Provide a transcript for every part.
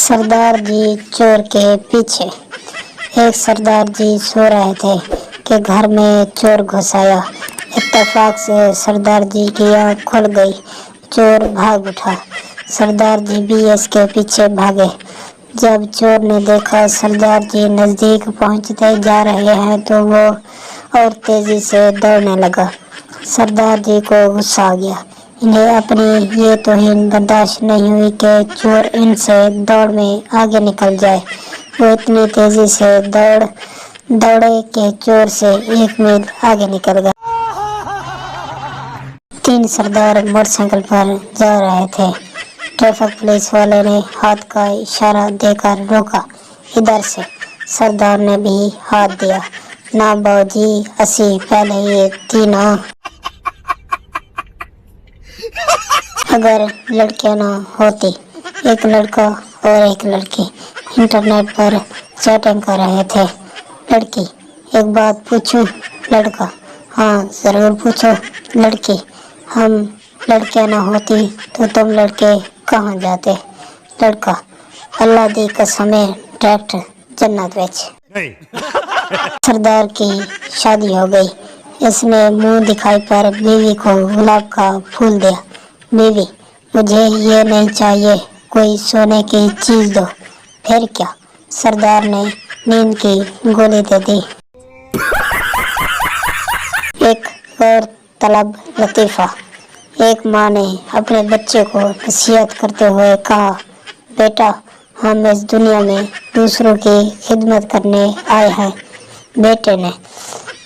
सरदार जी चोर के पीछे। एक सरदार जी सो रहे थे कि घर में चोर घुस आया। इत्तेफाक से सरदार जी की आँख खुल गई। चोर भाग उठा। सरदार जी भी इसके पीछे भागे। जब चोर ने देखा सरदार जी नज़दीक पहुंचते जा रहे हैं तो वो और तेजी से दौड़ने लगा। सरदार जी को गुस्सा आ गया। इन्हें अपनी ये तौहीन बर्दाश्त नहीं हुई कि चोर इनसे दौड़ में आगे निकल जाए। वो इतनी तेजी से दौड़े कि चोर से 1 मील आगे निकल गया। 3 सरदार मोटरसाइकिल पर जा रहे थे। ट्रैफिक पुलिस वाले ने हाथ का इशारा देकर रोका। इधर से सरदार ने भी हाथ दिया। ना बाबूजी, असी पहले ये तीनों अगर लड़कियां ना होती, एक लड़का और एक लड़की इंटरनेट पर चैटिंग कर रहे थे। लड़की, एक बात पूछूं? लड़का, हाँ जरूर पूछो। लड़की, हम लड़कियां ना होती तो तुम लड़के कहाँ जाते? लड़का, अल्लाह दी कसम है डायरेक्ट जन्नत विच। सरदार की शादी हो गई। इसने मुंह दिखाई पर बीवी को गुलाब का फूल दिया। बीवी, मुझे ये नहीं चाहिए, कोई सोने की चीज दो। फिर क्या? सरदार ने नींद की गोली दे दी। एक और तलब लतीफ़ा। एक माँ ने अपने बच्चे को नसीहत करते हुए कहा, बेटा, हम इस दुनिया में दूसरों की खिदमत करने आए हैं। बेटे ने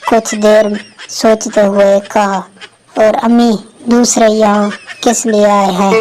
कुछ देर सोचते हुए कहा, और अम्मी, दूसरे यहाँ किस लिए आए हैं?